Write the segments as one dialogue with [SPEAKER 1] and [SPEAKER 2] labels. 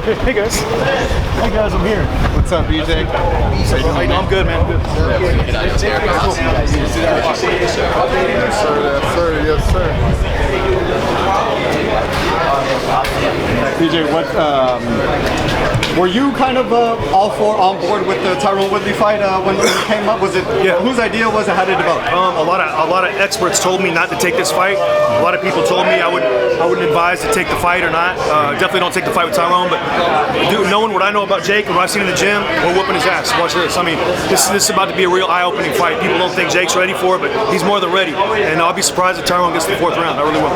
[SPEAKER 1] Okay, hey guys. Hey guys, I'm here.
[SPEAKER 2] What's up, BJ?
[SPEAKER 1] How you doing? I'm good, man. Good.
[SPEAKER 2] Yes, sir. Yes, sir. BJ, what? Were you kind of all on board with the Tyron Woodley fight when it came up? Was it?
[SPEAKER 1] Yeah.
[SPEAKER 2] Whose idea was it? How did it develop?
[SPEAKER 1] A lot of experts told me not to take this fight. A lot of people told me I wouldn't advise to take the fight or not. Definitely don't take the fight with Tyrone. But knowing what I know about Jake and what I've seen in the gym, we're whooping his ass. Watch this. I mean, this is about to be a real eye-opening fight. People don't think Jake's ready for it, but he's more than ready. And I'll be surprised if Tyrone gets to the 4th round. I really will.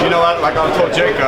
[SPEAKER 2] You know, like I told Jake,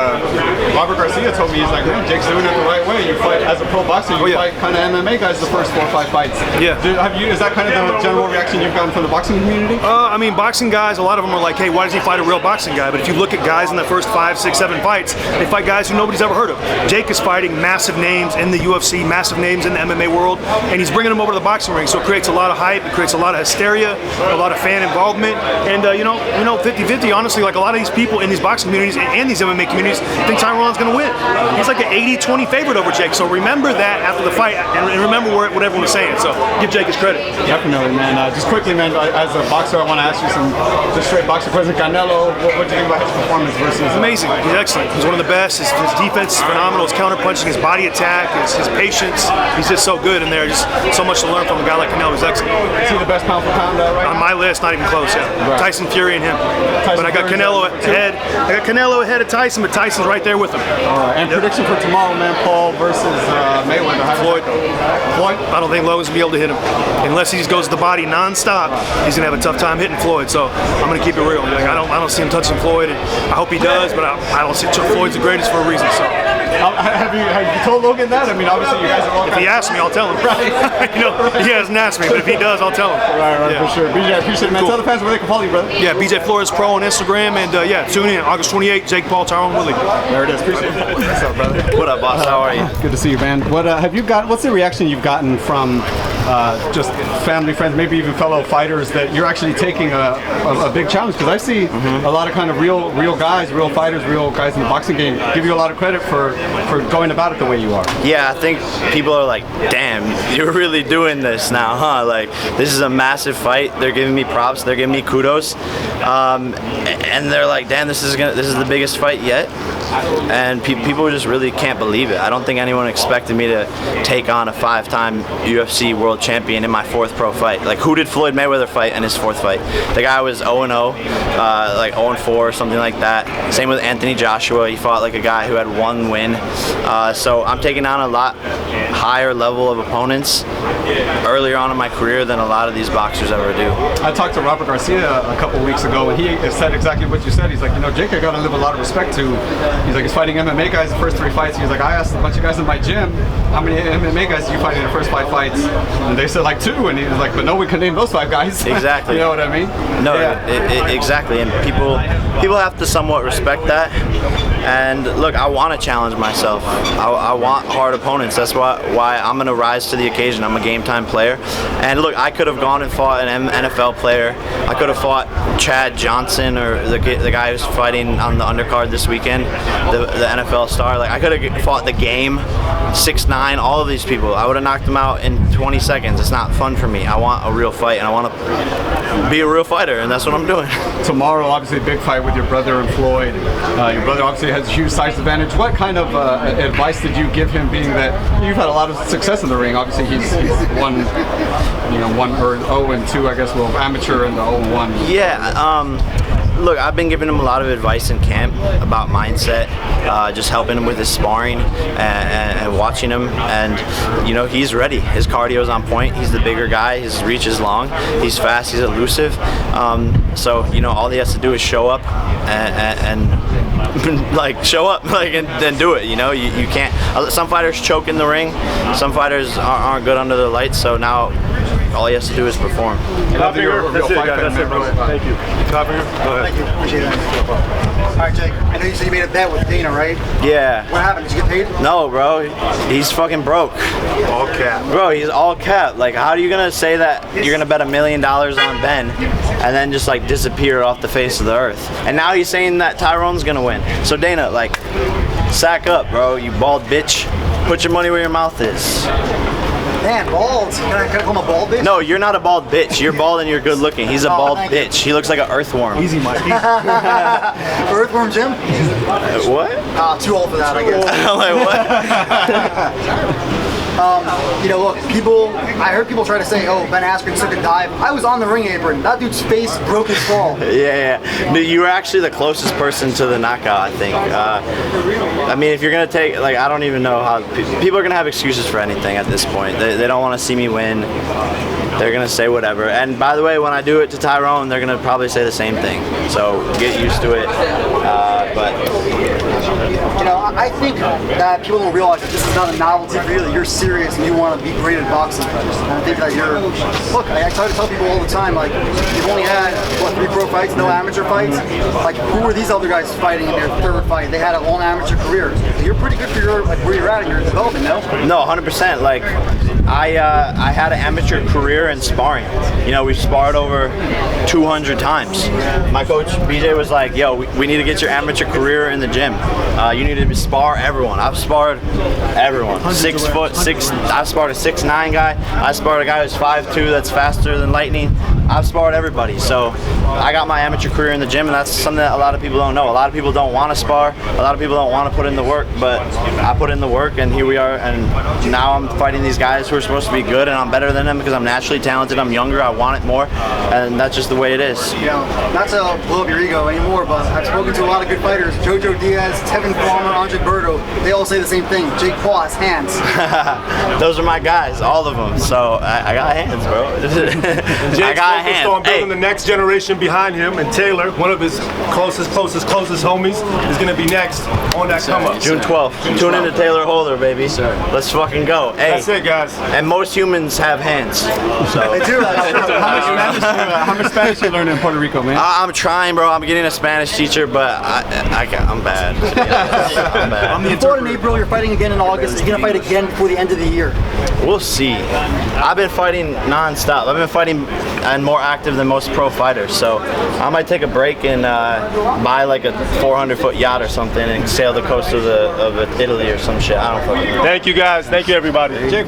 [SPEAKER 2] Robert Garcia told me, he's like, man, Jake's doing it the right way. You fight as a pro boxer, you fight kind of MMA guys the first 4 or 5 fights.
[SPEAKER 1] Yeah.
[SPEAKER 2] Is that kind of the general reaction you've gotten from the boxing community?
[SPEAKER 1] I mean, boxing guys, a lot of them are like, hey, why does he fight a real boxing guy? But if you look at guys in the first 5, 6, 7 fights, they fight guys who nobody's ever heard of. Jake is fighting massive names in the UFC, massive names in the MMA world, and he's bringing them over to the boxing ring. So it creates a lot of hype, it creates a lot of hysteria, a lot of fan involvement, and 50-50. Honestly, like a lot of these people in these boxing communities and these MMA communities think Tyron's going to win. He's like an 80-20 favorite over Jake. So remember that after the fight, and remember what everyone was saying. So give Jake his credit.
[SPEAKER 2] Definitely, man. Just quickly, man, as a boxer, I want to ask you some just straight boxer questions. Canelo, what do you think about his performance versus?
[SPEAKER 1] Amazing. He's excellent. He's one of the best. His defense is phenomenal. His counterpunching, his body attack, his patience. He's just so good in there. Just so much to learn from a guy like Canelo. He's excellent.
[SPEAKER 2] Is he the best pound for pound right
[SPEAKER 1] on my list? Not even close. Yeah.
[SPEAKER 2] Right.
[SPEAKER 1] Tyson Fury and him. But I got Canelo ahead. I got Canelo ahead of Tyson, but Tyson's right there with him.
[SPEAKER 2] And prediction for tomorrow, man. Paul versus Mayweather.
[SPEAKER 1] Floyd.
[SPEAKER 2] Floyd.
[SPEAKER 1] I don't think Logan's gonna be able to hit him unless he just goes to the body non-stop. He's gonna have a tough time hitting Floyd. So I'm gonna keep it real. Like, I don't see him touching Floyd, and I hope he does. But I don't see Floyd's the greatest for a reason. So.
[SPEAKER 2] Have you told Logan that? I mean, obviously you guys are all.
[SPEAKER 1] If he asks me, I'll tell him. Right. He hasn't asked me, but if he does, I'll tell him.
[SPEAKER 2] Right, for sure. BJ, I appreciate it, man. Cool. Tell the fans where they can follow you, brother.
[SPEAKER 1] Yeah, BJ Flores Pro on Instagram, and tune in August 28th. Jake Paul, Tyron Woodley.
[SPEAKER 2] There it is. Appreciate it. What's up, brother?
[SPEAKER 3] What up, boss? How are you?
[SPEAKER 2] Good to see you, man. What have you got? What's the reaction you've gotten from just family, friends, maybe even fellow fighters that you're actually taking a big challenge? Because I see a lot of kind of real guys, real fighters, real guys in the boxing game give you a lot of credit for going about it the way you are.
[SPEAKER 3] Yeah, I think people are like, damn, you're really doing this now, huh? Like, this is a massive fight. They're giving me props. They're giving me kudos, and they're like, damn, this is the biggest fight yet. And people just really can't believe it. I don't think anyone expected me to take on a 5-time UFC world champion in my 4th pro fight. Like, who did Floyd Mayweather fight in his 4th fight? The guy was 0-0, like 0-4 or something like that. Same with Anthony Joshua. He fought like a guy who had 1 win. So I'm taking on a lot higher level of opponents earlier on in my career than a lot of these boxers ever do.
[SPEAKER 2] I talked to Robert Garcia a couple weeks ago, and he said exactly what you said. He's like, Jake, I got to live a lot of respect to. He's like, he's fighting MMA guys the first 3 fights. He's like, I asked a bunch of guys in my gym, how many MMA guys did you fight in the first 5 fights? And they said like 2, and he was like, but no one can name those 5 guys.
[SPEAKER 3] Exactly.
[SPEAKER 2] You know what I mean?
[SPEAKER 3] No, yeah. Exactly. And people have to somewhat respect that. And look, I want to challenge myself. I want hard opponents. That's why I'm going to rise to the occasion. I'm a game time player. And look, I could have gone and fought an NFL player. I could have fought Chad Johnson or the guy who's fighting on the undercard this weekend, the NFL star. Like, I could have fought the game, 6'9", all of these people. I would have knocked them out in 20 seconds. It's not fun for me. I want a real fight, and I want to be a real fighter, and that's what I'm doing.
[SPEAKER 2] Tomorrow, obviously, a big fight with your brother and Floyd. Your brother obviously has a huge size advantage. What kind of advice did you give him, being that you've had a lot of success in the ring? Obviously, he's won, 0-2, I guess, well, amateur and the 0-1.
[SPEAKER 3] Yeah. Look, I've been giving him a lot of advice in camp about mindset, just helping him with his sparring and watching him. And, he's ready. His cardio's on point. He's the bigger guy. His reach is long. He's fast. He's elusive. So, all he has to do is show up and show up, and do it. You can't. Some fighters choke in the ring. Some fighters aren't good under the lights. So now all he has to do is perform.
[SPEAKER 1] Top finger. That's it, guys. That's it, bro. Thank you. Top finger. Go ahead.
[SPEAKER 4] Thank you. Appreciate it. All right, Jake. I know you said you made a bet with Dana, right?
[SPEAKER 3] Yeah.
[SPEAKER 4] What happened? Did you get paid?
[SPEAKER 3] No, bro. He's fucking broke.
[SPEAKER 1] All cap.
[SPEAKER 3] Bro, he's all cap. Like, how are you gonna say that you're gonna bet $1 million on Ben and then just disappear off the face of the earth? And now he's saying that Tyrone's gonna win. So Dana, sack up, bro. You bald bitch. Put your money where your mouth is.
[SPEAKER 4] Man, bald. Can I call him a bald bitch?
[SPEAKER 3] No, you're not a bald bitch. You're bald and you're good looking. He's a bald bitch. He looks like an earthworm.
[SPEAKER 1] Easy, Mike.
[SPEAKER 4] Earthworm Jim?
[SPEAKER 3] What?
[SPEAKER 4] Too old for that, I guess.
[SPEAKER 3] I'm like, what?
[SPEAKER 4] You know, look, I heard people try to say, oh, Ben Askren took a dive. I was on the ring apron. That dude's face broke his fall.
[SPEAKER 3] Yeah. You were actually the closest person to the knockout, I think. I mean, if you're going to take, like, I don't even know how, people are going to have excuses for anything at this point. They don't want to see me win. They're going to say whatever. And by the way, when I do it to Tyrone, they're going to probably say the same thing. So get used to it. But
[SPEAKER 4] you know, I think that people don't realize that this is not a novelty for you, that you're serious and you want to be great at boxing. And I think that look, I try to tell people all the time, like, you've only had, what, 3 pro fights, no amateur fights? Like, who were these other guys fighting in their 3rd fight? They had a long amateur career. You're pretty good for your, like, where you're at in your development, no?
[SPEAKER 3] No, 100%. Like, I had an amateur career in sparring. You know, we've sparred over 200 times. My coach, BJ, was like, yo, we need to get your amateur career in the gym. You need to spar everyone. I've sparred everyone. 6 foot, 6, I've sparred a 6'9" guy. I sparred a guy who's 5'2" that's faster than lightning. I've sparred everybody. So I got my amateur career in the gym, and that's something that a lot of people don't know. A lot of people don't want to spar. A lot of people don't want to put in the work, but I put in the work, and here we are. And now I'm fighting these guys who are supposed to be good, and I'm better than them because I'm naturally talented. I'm younger. I want it more, and that's just the way it is.
[SPEAKER 4] You know, not to blow up your ego anymore, but I've spoken to a lot of good fighters. Jojo Diaz, Tevin Farmer, Andre Berto. They all say the same thing. Jake Paul has hands.
[SPEAKER 3] Those are my guys, all of them. So I got hands, bro. I got hands.
[SPEAKER 5] On building the next generation behind him, and Taylor, one of his closest homies, is going to be next on that come up.
[SPEAKER 3] June 12th. Tune in to Taylor Holder, baby. Let's fucking go. Hey,
[SPEAKER 5] that's it, guys.
[SPEAKER 3] And most humans have hands. So.
[SPEAKER 4] They do.
[SPEAKER 2] How much Spanish you learn in Puerto Rico, man?
[SPEAKER 3] I'm trying, bro. I'm getting a Spanish teacher, but I'm bad. I'm bad.
[SPEAKER 4] Before in April, you're fighting again in August. You're going to fight again before the end of the year.
[SPEAKER 3] We'll see. I've been fighting non-stop. I've been fighting and more active than most pro fighters. So I might take a break and buy like a 400-foot yacht or something and sail the coast of Italy or some shit. I don't fucking know.
[SPEAKER 5] Thank you, guys. Thank you, everybody.
[SPEAKER 2] Jake,